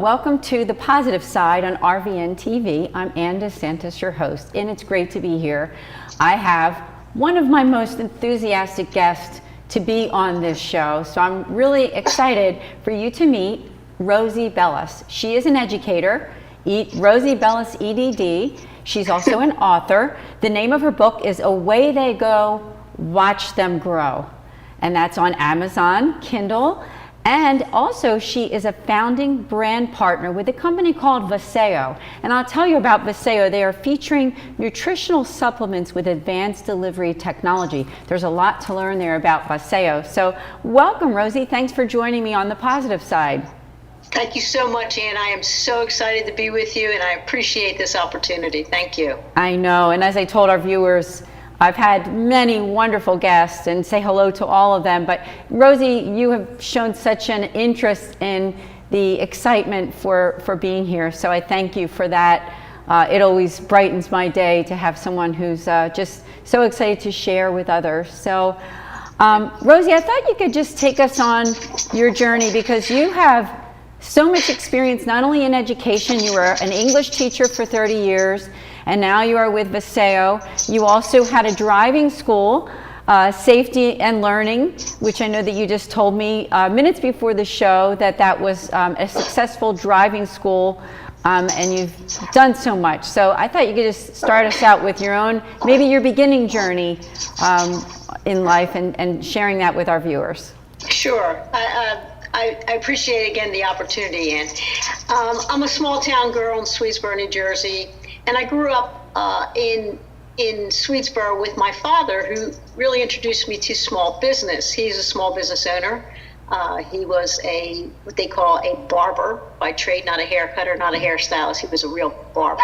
welcome to The Positive Side on RVNTV. I'm Anne DeSantis, your host, and it's great to be here. I have one of my most enthusiastic guests to be on this show, so I'm really excited for you to meet Rosie Bellace. She is an educator, Rosie Bellace, EDD. She's also an author. The name of her book is Away They Go, Watch Them Grow, and that's on Amazon, Kindle. And also, she is a founding brand partner with a company called Vaseo. And I'll tell you about Vaseo. They are featuring nutritional supplements with advanced delivery technology. There's a lot to learn there about Vaseo. So welcome, Rosie. Thanks for joining me on The Positive Side. Thank you so much, Anne. I am so excited to be with you, and I appreciate this opportunity. Thank you. I know. And as I told our viewers, I've had many wonderful guests, and say hello to all of them. But Rosie, you have shown such an interest in the excitement for being here. So I thank you for that. It always brightens my day to have someone who's just so excited to share with others. So Rosie, I thought you could just take us on your journey, because you have so much experience, not only in education. You were an English teacher for 30 years. And now you are with Vaseo. You also had a driving school, safety and learning, which I know that you just told me minutes before the show that was a successful driving school, and you've done so much. So I thought you could just start us out with your own, maybe your beginning journey in life, and sharing that with our viewers. Sure. I appreciate, again, the opportunity, Anne. I'm a small town girl in Swedesboro, New Jersey. And I grew up in Swedesboro with my father, who really introduced me to small business. He's a small business owner. He was what they call a barber by trade, not a hair cutter, not a hairstylist. He was a real barber.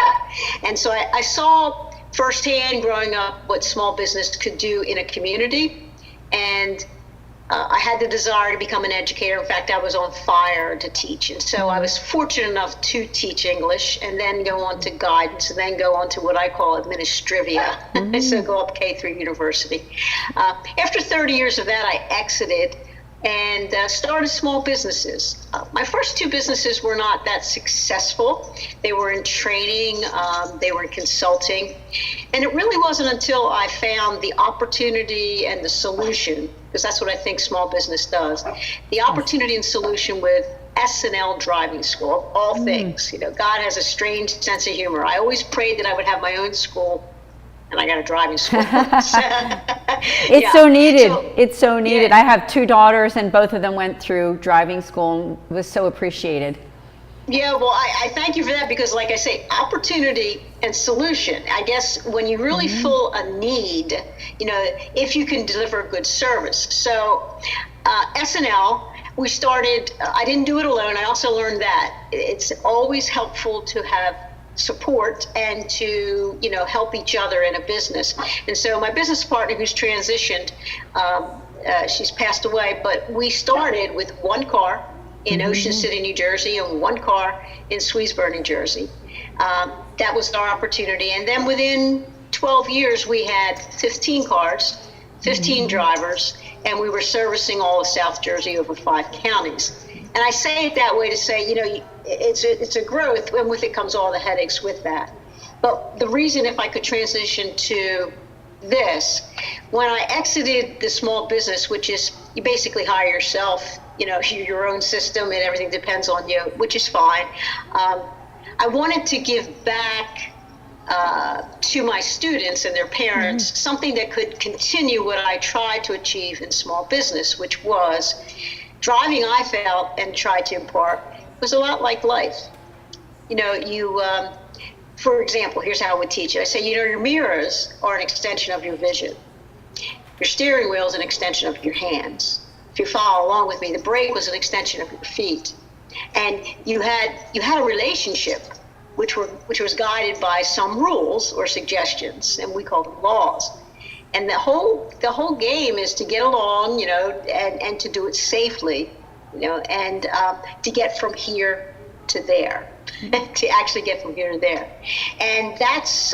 And so I saw firsthand growing up what small business could do in a community. And I had the desire to become an educator. In fact, I was on fire to teach. And so I was fortunate enough to teach English, and then go on to guidance, and then go on to what I call administrivia. So go up K through university. After 30 years of that, I exited and started small businesses. My first two businesses were not that successful. They were in training, they were in consulting. And it really wasn't until I found the opportunity and the solution, because that's what I think small business does, the opportunity and solution with S&L driving school, of all things. You know, God has a strange sense of humor. I always prayed that I would have my own school, and I got a driving school. It's so needed. It's so needed. Yeah. I have two daughters, and both of them went through driving school and was so appreciated. Yeah, well, I thank you for that, because, like I say, opportunity and solution. I guess when you really fill a need, you know, if you can deliver a good service. So S&L, we started, I didn't do it alone. I also learned that it's always helpful to have support and to, you know, help each other in a business. And so my business partner, who's transitioned, she's passed away, but we started with one car in Ocean City, New Jersey, and one car in Swedesboro, New Jersey. That was our opportunity. And then within 12 years, we had 15 cars, 15 drivers, and we were servicing all of South Jersey over 5 counties. And I say it that way to say, you know, it's a growth, and with it comes all the headaches with that. But the reason, if I could transition to this, when I exited the small business, which is you basically hire yourself, you know, your own system, and everything depends on you, which is fine. I wanted to give back to my students and their parents something that could continue what I tried to achieve in small business, which was driving. I felt and tried to impart was a lot like life. You know, you, for example, here's how I would teach it. I say, you know, your mirrors are an extension of your vision. Your steering wheel is an extension of your hands. If you follow along with me, the brake was an extension of your feet. And you had a relationship which was guided by some rules or suggestions, and we call them laws. And the whole game is to get along, you know, and to do it safely, you know, and to get from here to there, to actually get from here to there. And that's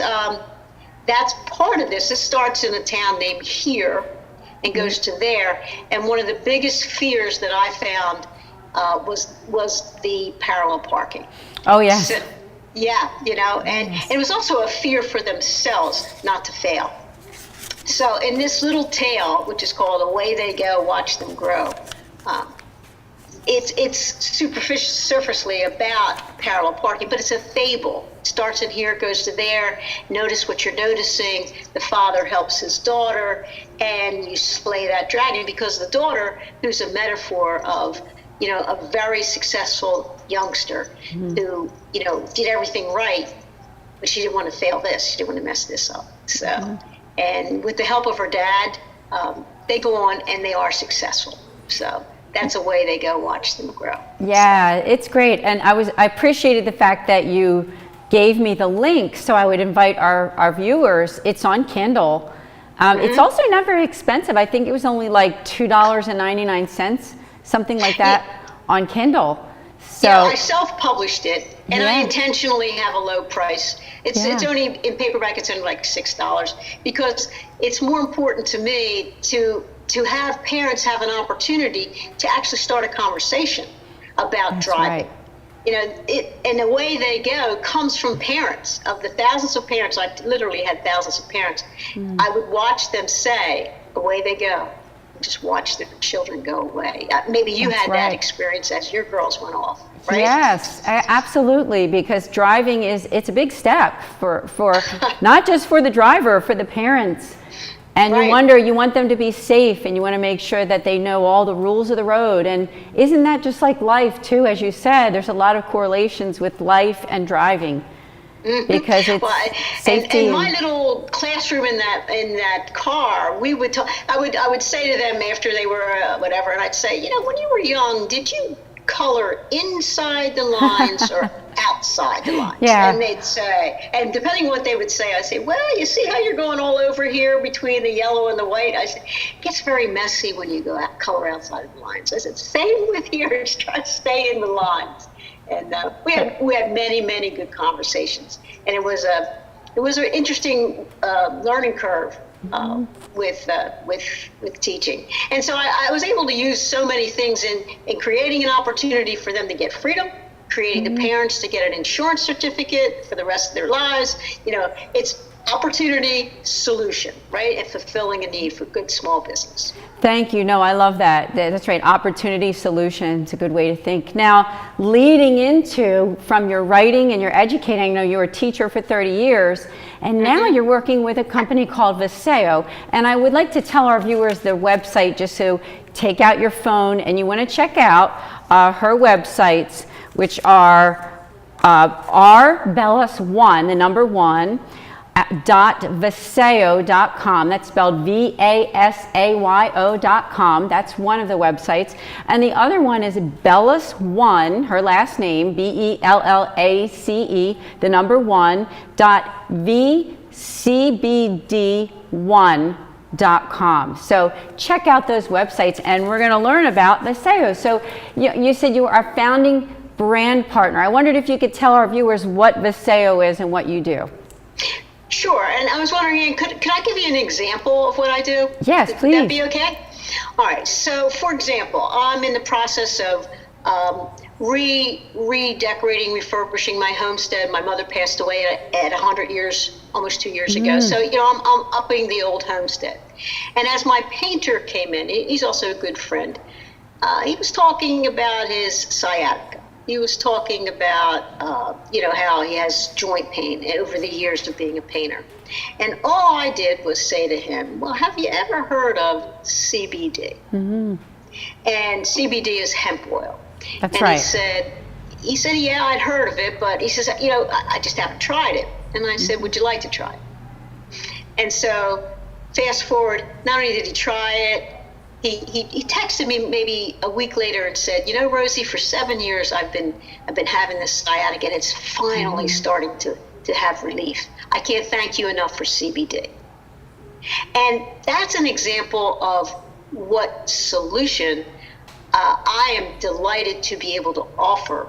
part of this. This starts in a town named Here and goes to there. And one of the biggest fears that I found was the parallel parking. Oh, yes. So, yeah, and it was also a fear for themselves not to fail. So in this little tale, which is called Away They Go, Watch Them Grow, it's surfacely about parallel parking, but it's a fable. It starts in here, goes to there. Notice what you're noticing. The father helps his daughter, and you slay that dragon, because the daughter, who's a metaphor of, a very successful youngster who, did everything right, but she didn't want to fail this. She didn't want to mess this up. So, and with the help of her dad, they go on and they are successful. So that's Away They Go, Watch Them Grow. Yeah, it's great. And I appreciated the fact that you gave me the link so I would invite our viewers. It's on Kindle. It's also not very expensive. I think it was only like $2.99, something like that, on Kindle. So yeah, I self-published it, and I intentionally have a low price. It's only in paperback. It's only like $6, because it's more important to me to have parents have an opportunity to actually start a conversation about driving. Right. And the Way They Go comes from parents. Of the thousands of parents, I literally had thousands of parents. I would watch them say, Away they go. Just watch their children go away. Maybe you had that experience as your girls went off, right? Yes, absolutely, because driving it's a big step for not just for the driver, for the parents. And you want them to be safe, and you want to make sure that they know all the rules of the road. And isn't that just like life too? As you said, there's a lot of correlations with life and driving. Because it's safety. And my little classroom in that car, we would I would say to them after they were whatever, and I'd say, when you were young, did you color inside the lines or outside the lines? Yeah. And they'd say, and depending on what they would say, I'd say, well, you see how you're going all over here between the yellow and the white? I said, it gets very messy when you go color outside of the lines. I said, same with yours, try to stay in the lines. And we had many, many good conversations, and it was an interesting learning curve with teaching. And so I was able to use so many things in creating an opportunity for them to get freedom, creating the parents to get an insurance certificate for the rest of their lives. It's opportunity, solution, right? And fulfilling a need for good small business. Thank you. No, I love that. That's right. Opportunity, solution. It's a good way to think. Now, leading into from your writing and your educating, I know you were a teacher for 30 years, and now you're working with a company called Viseo. And I would like to tell our viewers the website, just so take out your phone and you want to check out her websites, which are Bellace1, the number 1, .viseo.com. That's spelled VASAYO.com. That's one of the websites. And the other one is Bellace1, her last name, BELLACE, the number 1, .VCBD1.com. So check out those websites, and we're going to learn about Viseo. So you said you are a founding brand partner. I wondered if you could tell our viewers what Viseo is and what you do. Sure, and I was wondering, could I give you an example of what I do? Yes, please. Would that be okay? All right, so for example, I'm in the process of redecorating, refurbishing my homestead. My mother passed away at 100 years, almost 2 years ago. So, I'm upping the old homestead. And as my painter came in, he's also a good friend, he was talking about his sciatica. He was talking about, how he has joint pain over the years of being a painter. And all I did was say to him, well, have you ever heard of CBD? And CBD is hemp oil. That's right. He said, yeah, I'd heard of it, but he says, I just haven't tried it. And I said, would you like to try it? And so fast forward, not only did he try it, he texted me maybe a week later and said, Rosie, for 7 years I've been having this sciatica, and it's finally starting to have relief. I can't thank you enough for CBD. And that's an example of what solution I am delighted to be able to offer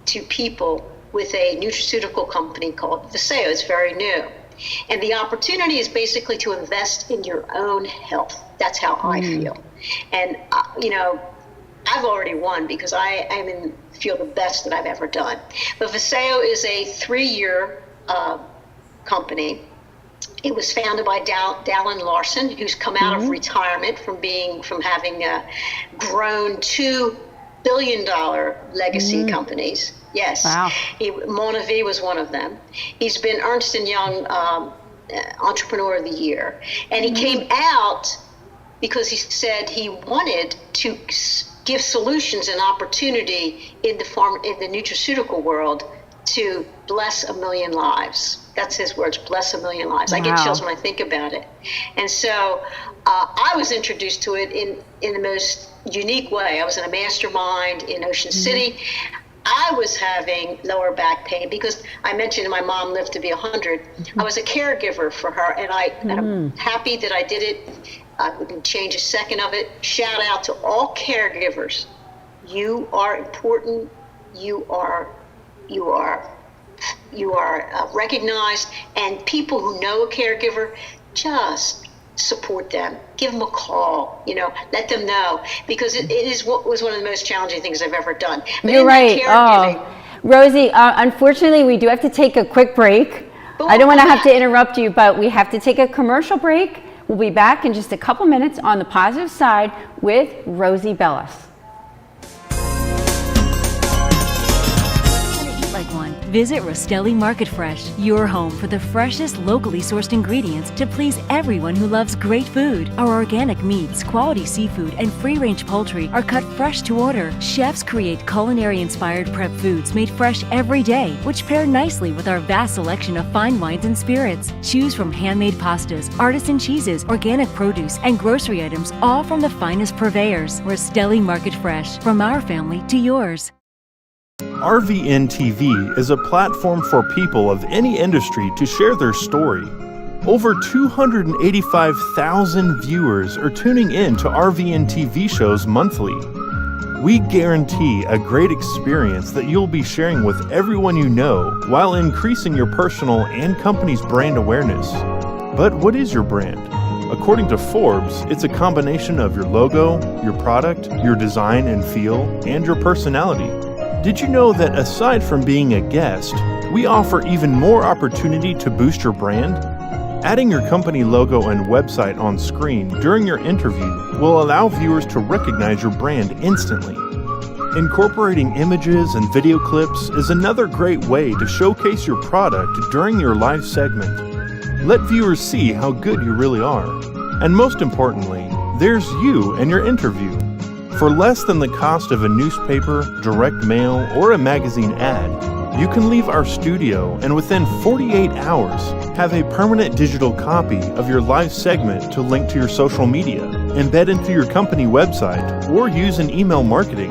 to people with a nutraceutical company called Viseo. It's very new. And the opportunity is basically to invest in your own health. That's how I feel. And, I've already won because feel the best that I've ever done. But Viseo is a 3-year company. It was founded by Dallin Larson, who's come out of retirement from having grown $2 billion legacy companies. Yes. Wow. Monavie was one of them. He's been Ernst & Young Entrepreneur of the Year. And he came out because he said he wanted to give solutions and opportunity in the nutraceutical world to bless 1 million lives. That's his words, bless 1 million lives. Wow. I get chills when I think about it. And so I was introduced to it in the most unique way. I was in a mastermind in Ocean City. I was having lower back pain because I mentioned my mom lived to be 100. I was a caregiver for her, and I'm happy that I did it. I wouldn't change a second of it. Shout out to all caregivers. You are important. You are recognized, and people who know a caregiver, just support them. Give them a call. Let them know, because it was one of the most challenging things I've ever done. But you're right. Rosie, unfortunately, we do have to take a quick break. I don't want to have to interrupt you, but we have to take a commercial break. We'll be back in just a couple minutes on The Positive Side with Rosie Bellace. Visit Rostelli Market Fresh, your home for the freshest, locally sourced ingredients to please everyone who loves great food. Our organic meats, quality seafood, and free-range poultry are cut fresh to order. Chefs create culinary-inspired prep foods made fresh every day, which pair nicely with our vast selection of fine wines and spirits. Choose from handmade pastas, artisan cheeses, organic produce, and grocery items, all from the finest purveyors. Rostelli Market Fresh, from our family to yours. RVNTV is a platform for people of any industry to share their story. Over 285,000 viewers are tuning in to RVNTV shows monthly. We guarantee a great experience that you'll be sharing with everyone you know while increasing your personal and company's brand awareness. But what is your brand? According to Forbes, it's a combination of your logo, your product, your design and feel, and your personality. Did you know that aside from being a guest, we offer even more opportunity to boost your brand? Adding your company logo and website on screen during your interview will allow viewers to recognize your brand instantly. Incorporating images and video clips is another great way to showcase your product during your live segment. Let viewers see how good you really are. And most importantly, there's you and your interview. For less than the cost of a newspaper, direct mail, or a magazine ad, you can leave our studio and within 48 hours have a permanent digital copy of your live segment to link to your social media, embed into your company website, or use in email marketing.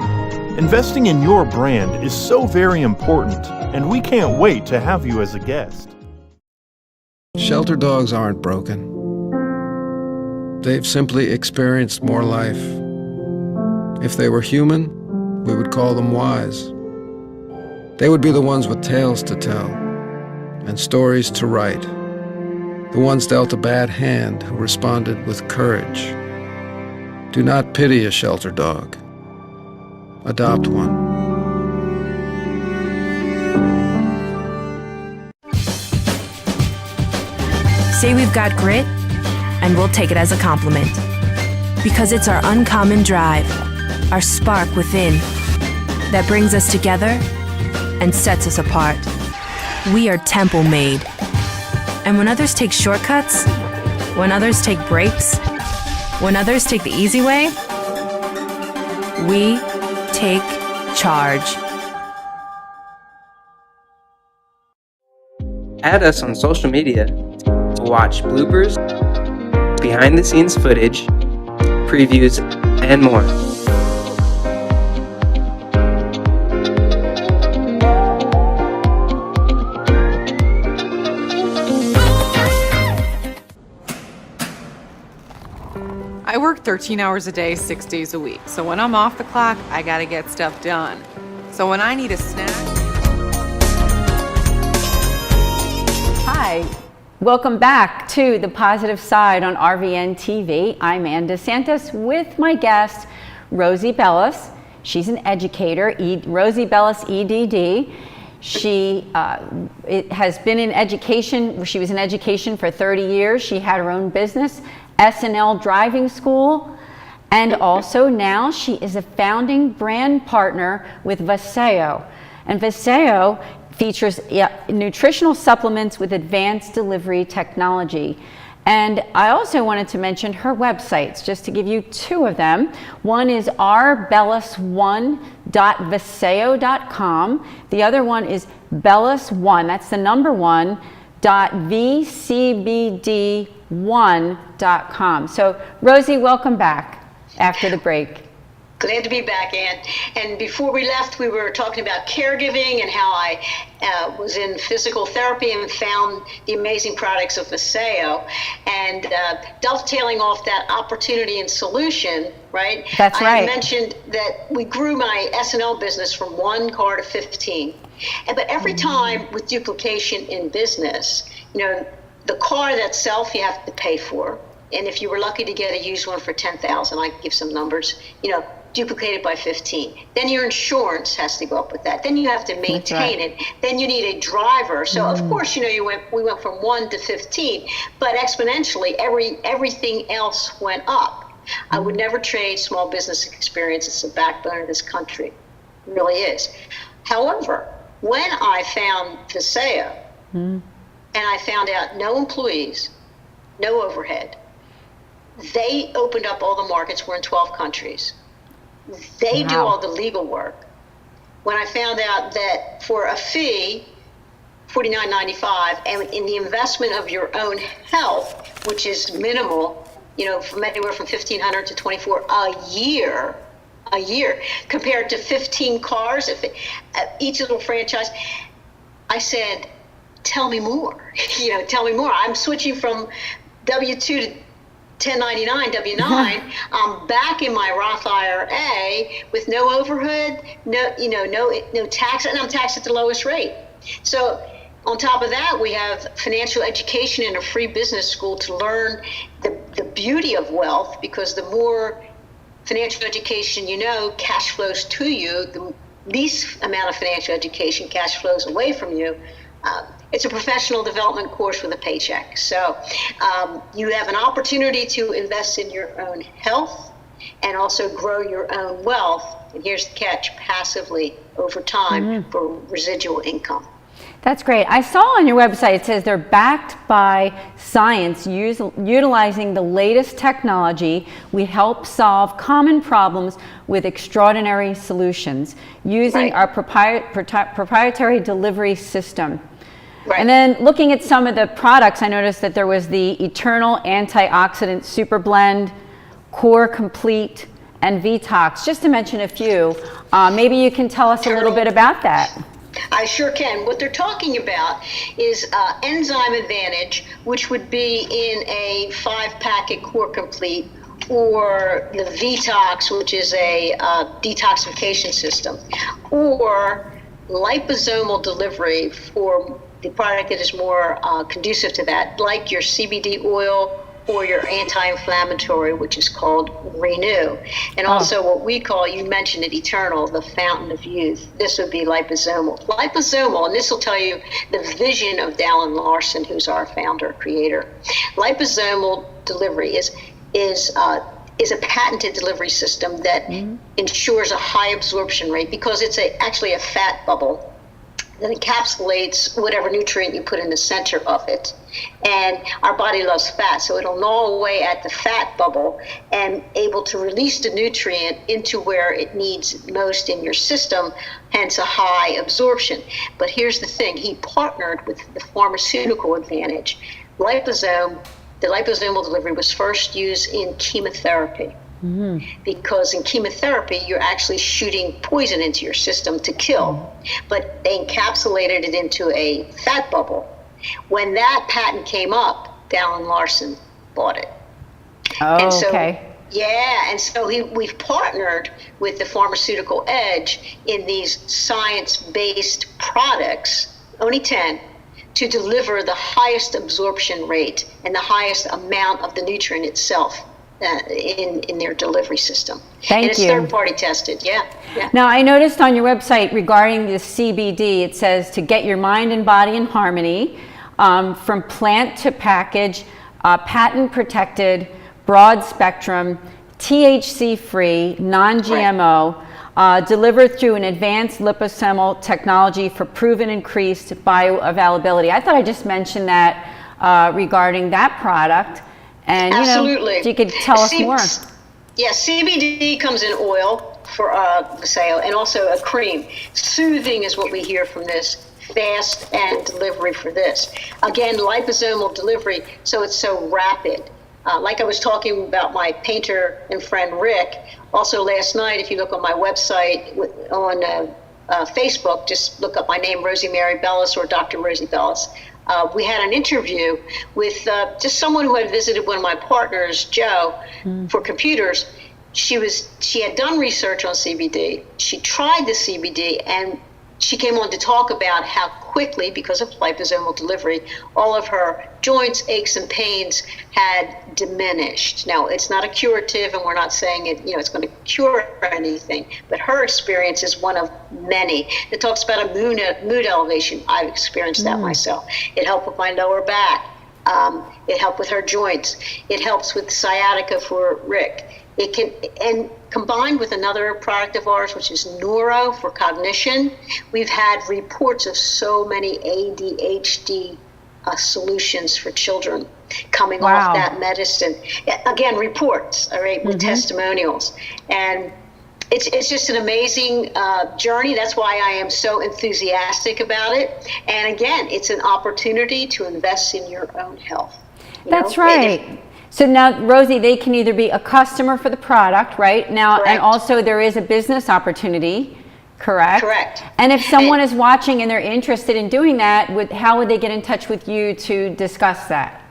Investing in your brand is so very important, and we can't wait to have you as a guest. Shelter dogs aren't broken. They've simply experienced more life. If they were human, we would call them wise. They would be the ones with tales to tell and stories to write, the ones dealt a bad hand who responded with courage. Do not pity a shelter dog. Adopt one. Say we've got grit, and we'll take it as a compliment. Because it's our uncommon drive, our spark within, that brings us together and sets us apart. We are temple made. And when others take shortcuts, when others take breaks, when others take the easy way, we take charge. Add us on social media to watch bloopers, behind-the-scenes footage, previews, and more. I work 13 hours a day, 6 days a week. So when I'm off the clock, I gotta get stuff done. So when I need a snack... Hi, welcome back to The Positive Side on RVNTV. I'm Anne DeSantis with my guest, Rosie Bellace. She's an educator, Rosie Bellace, EDD. She has been in education. She was in education for 30 years. She had her own business, S&L Driving School. And also now she is a founding brand partner with Vaseo. And Vaseo features nutritional supplements with advanced delivery technology. And I also wanted to mention her websites, just to give you two of them. One is rbellas1.vaseo.com. The other one is bellas1, that's the number 1, .vcbd1.com. So Rosie, welcome back after the break. Glad to be back, Anne. And before we left, we were talking about caregiving and how I was in physical therapy and found the amazing products of Vaseo. And dovetailing off that opportunity and solution, right? That's right. I mentioned that we grew my S&L business from 1 car to 15. But every time with duplication in business, the car itself you have to pay for. And if you were lucky to get a used one for $10,000, I can give some numbers, duplicated by 15. Then your insurance has to go up with that. Then you have to maintain it. Then you need a driver. So of course, we went from 1 to 15, but exponentially everything else went up. I would never trade small business experience. It's the backbone of this country. It really is. However, when I found Vaseo and I found out no employees, no overhead, they opened up all the markets. We're in 12 countries. They do all the legal work. When I found out that for a fee, $49.95, and in the investment of your own health, which is minimal, from anywhere from $1,500 to $2,400 a year, compared to 15 cars, each little franchise, I said, tell me more. Tell me more. I'm switching from W-2 to 1099 W-9. I'm back in my Roth IRA with no overhead, no tax, and I'm taxed at the lowest rate. So on top of that, we have financial education and a free business school to learn the beauty of wealth, because the more financial education cash flows to you, the least amount of financial education cash flows away from you. It's a professional development course with a paycheck. So you have an opportunity to invest in your own health and also grow your own wealth. And here's the catch: passively over time for residual income. That's great. I saw on your website it says they're backed by science, utilizing the latest technology. We help solve common problems with extraordinary solutions using our proprietary delivery system. Right. And then looking at some of the products, I noticed that there was the Eternal Antioxidant Super Blend, Core Complete, and Vetox, just to mention a few. Maybe you can tell us a little bit about that. I sure can. What they're talking about is Enzyme Advantage, which would be in a 5-packet Core Complete, or the Vetox, which is a detoxification system, or liposomal delivery for the product that is more conducive to that, like your CBD oil or your anti-inflammatory, which is called Renew. And also what we call, you mentioned it, Eternal, the fountain of youth. This would be liposomal. Liposomal, and this will tell you the vision of Dallin Larson, who's our founder, creator. Liposomal delivery is a patented delivery system that ensures a high absorption rate, because it's actually a fat bubble that encapsulates whatever nutrient you put in the center of it. And our body loves fat, so it'll gnaw away at the fat bubble and able to release the nutrient into where it needs most in your system, hence a high absorption. But here's the thing, he partnered with the pharmaceutical advantage. The liposomal delivery was first used in chemotherapy. Because in chemotherapy, you're actually shooting poison into your system to kill. But they encapsulated it into a fat bubble. When that patent came up, Dallin Larson bought it. Okay. Yeah, and so we've partnered with the Pharmaceutical Edge in these science-based products, only 10, to deliver the highest absorption rate and the highest amount of the nutrient itself in their delivery system. Thank and it's you. third-party tested. Yeah. Now, I noticed on your website regarding the CBD, it says to get your mind and body in harmony, from plant to package, patent protected, broad spectrum, THC free, non-GMO, delivered through an advanced liposomal technology for proven increased bioavailability. I thought I just mentioned that regarding that product. And Absolutely. If you could tell us more. Yeah, CBD comes in oil for Vaseo, and also a cream. Soothing is what we hear from this. Fast and delivery for this. Again, liposomal delivery, so it's so rapid. Like I was talking about my painter and friend Rick, also last night, if you look on my website on Facebook, just look up my name, Rosemarie Bellace or Dr. Rosie Bellace. We had an interview with just someone who had visited one of my partners, Joe, for computers. She had done research on CBD. She tried the CBD, and she came on to talk about how quickly, because of liposomal delivery, all of her joints, aches, and pains had diminished. Now, it's not a curative, and we're not saying it's going to cure anything, but her experience is one of many. It talks about a mood elevation. I've experienced that myself. It helped with my lower back. It helped with her joints. It helps with sciatica for Rick. It can, and combined with another product of ours, which is Neuro for cognition, we've had reports of so many ADHD solutions for children coming off that medicine. Again, reports, all right, with testimonials. And it's just an amazing journey. That's why I am so enthusiastic about it. And again, it's an opportunity to invest in your own health. That's right. So now, Rosie, they can either be a customer for the product, right? Now, Correct. and also there is a business opportunity, correct? Correct. And if someone is watching and they're interested in doing that, how would they get in touch with you to discuss that?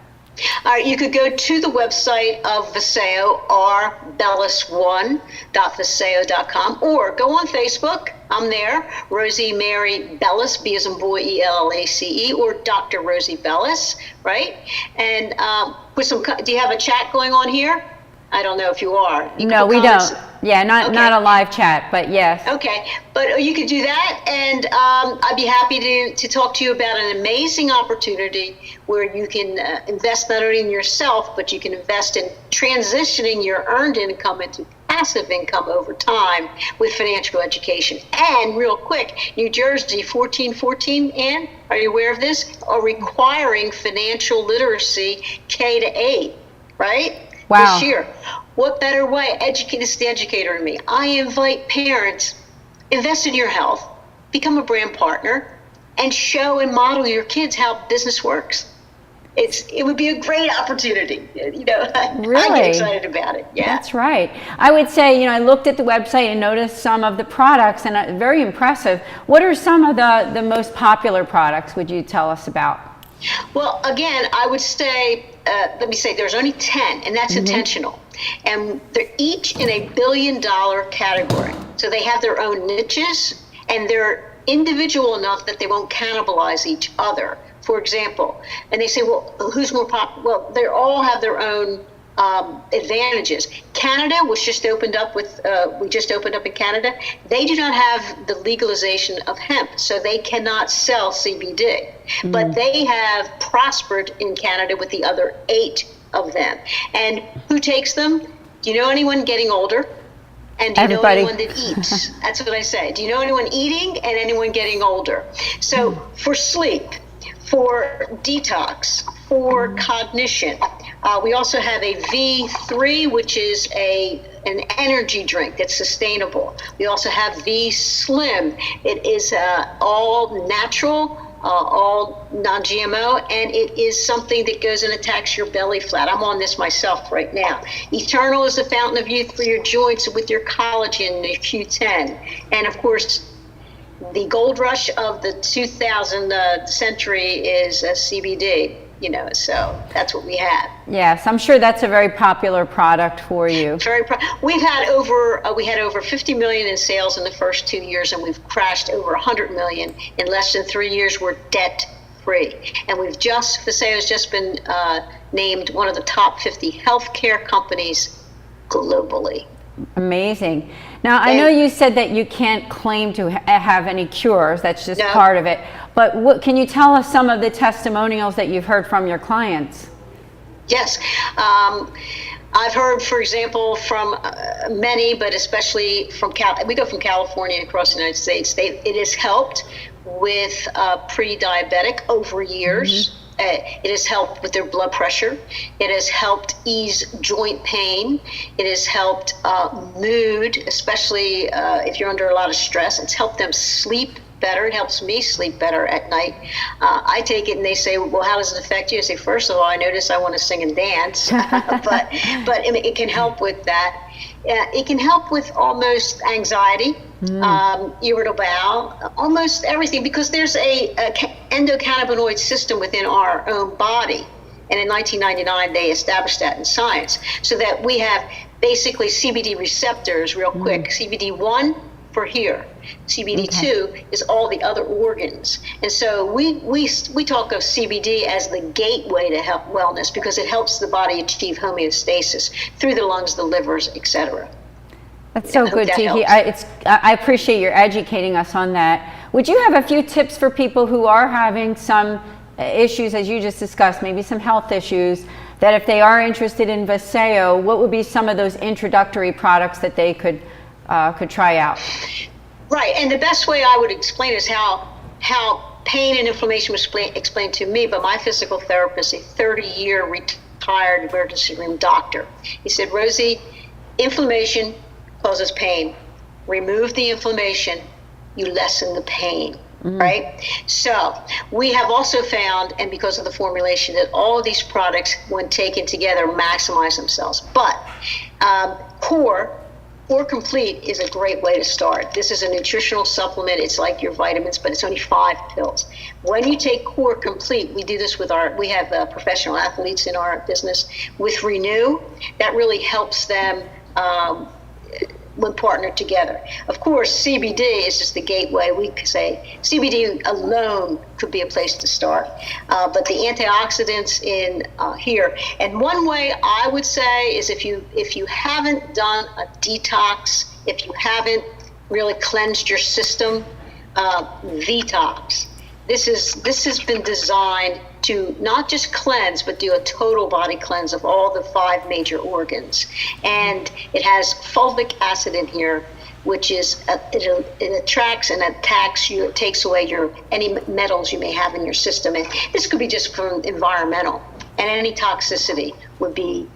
You could go to the website of Vaseo, rbellis1.vaseo.com, or go on Facebook. I'm there, Rosemarie Bellace, B as in boy, E-L-L-A-C-E, or Dr. Rosie Bellace, right? And with some, do you have a chat going on here? I don't know if you are. No, we don't. Yeah, not a live chat, but yes. Okay, but you could do that, and I'd be happy to talk to you about an amazing opportunity where you can invest not only in yourself, but you can invest in transitioning your earned income into passive income over time with financial education. And real quick, New Jersey 1414, Anne, are you aware of this? Are requiring financial literacy K to 8, right? Wow. This year. What better way? This is the educator in me. I invite parents, invest in your health, become a brand partner, and show and model your kids how business works. It would be a great opportunity. Really? I get excited about it. Yeah. That's right. I would say, I looked at the website and noticed some of the products, and very impressive. What are some of the most popular products would you tell us about? Well, again, I would say, let me say there's only 10, and that's intentional. And they're each in $1 billion category. So they have their own niches, and they're individual enough that they won't cannibalize each other. For example, and they say, well, who's more popular? Well, they all have their own advantages. Canada was just opened up with, we just opened up in Canada. They do not have the legalization of hemp, so they cannot sell CBD. But they have prospered in Canada with the other 8 of them. And who takes them? Do you know anyone getting older? And do you know anyone that eats? That's what I say. Do you know anyone eating and anyone getting older? So for sleep, for detox, for cognition. We also have a V3, which is an energy drink that's sustainable. We also have V Slim. It is all natural, all non-GMO, and it is something that goes and attacks your belly flat. I'm on this myself right now. Eternal is the fountain of youth for your joints with your collagen, the Q10. And of course, the gold rush of the 2000th century is CBD, so that's what we have. Yes, I'm sure that's a very popular product for you. We've had over 50 million in sales in the first 2 years, and we've crashed over 100 million in less than 3 years. We're debt free, and Vaseo's just been named one of the top 50 healthcare companies globally. Amazing. Now, I know you said that you can't claim to have any cures. That's just part of it. But what, can you tell us some of the testimonials that you've heard from your clients? Yes. I've heard, for example, from many, but especially from we go from California across the United States. It has helped with pre-diabetic over years. It has helped with their blood pressure. It has helped ease joint pain. It has helped mood, especially if you're under a lot of stress. It's helped them sleep better. It helps me sleep better at night. I take it and they say, well, how does it affect you? I say, first of all, I notice I want to sing and dance, but I mean, it can help with that. It can help with almost anxiety, irritable bowel, almost everything, because there's a endocannabinoid system within our own body. And in 1999, they established that in science, so that we have basically CBD receptors, real quick, CBD1 for here. CBD2 is all the other organs. And so we talk of CBD as the gateway to health wellness, because it helps the body achieve homeostasis through the lungs, the livers, etc. That's so good to hear. I appreciate your educating us on that. Would you have a few tips for people who are having some issues, as you just discussed, maybe some health issues, that if they are interested in Veseo, what would be some of those introductory products that they could try out? Right, and the best way I would explain is how pain and inflammation was explained to me by my physical therapist, a 30-year retired emergency room doctor. He said, Rosie, inflammation causes pain. Remove the inflammation, you lessen the pain. Right? So we have also found, and because of the formulation, that all of these products, when taken together, maximize themselves. But Core Complete is a great way to start. This is a nutritional supplement. It's like your vitamins, but it's only 5 pills. When you take Core Complete, we do this with we have professional athletes in our business. With Renew, that really helps them when partnered together. Of course, CBD is just the gateway. We could say CBD alone could be a place to start, but the antioxidants in here. And one way I would say is if you haven't done a detox, if you haven't really cleansed your system, Detox. This has been designed to not just cleanse, but do a total body cleanse of all the 5 major organs. And it has fulvic acid in here, which is it attracts and attacks you. It takes away any metals you may have in your system. And this could be just from environmental, and any toxicity would be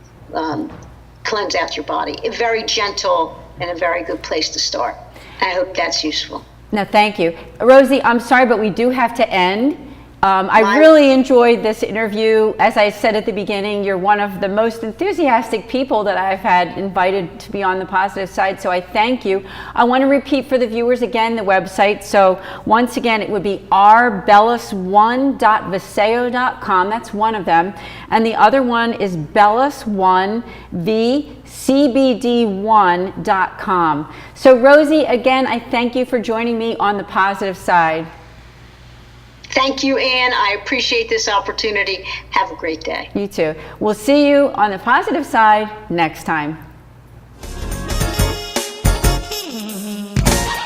cleanse out your body. Very gentle and a very good place to start. I hope that's useful. No, thank you. Rosie, I'm sorry, but we do have to end. I really enjoyed this interview. As I said at the beginning, you're one of the most enthusiastic people that I've had invited to be on the positive side, so I thank you. I want to repeat for the viewers again the website. So once again, it would be rbellace1.veseo.com. That's one of them. And the other one is bellace1vcbd1.com. So Rosie, again, I thank you for joining me on the positive side. Thank you, Anne. I appreciate this opportunity. Have a great day. You too. We'll see you on the positive side next time.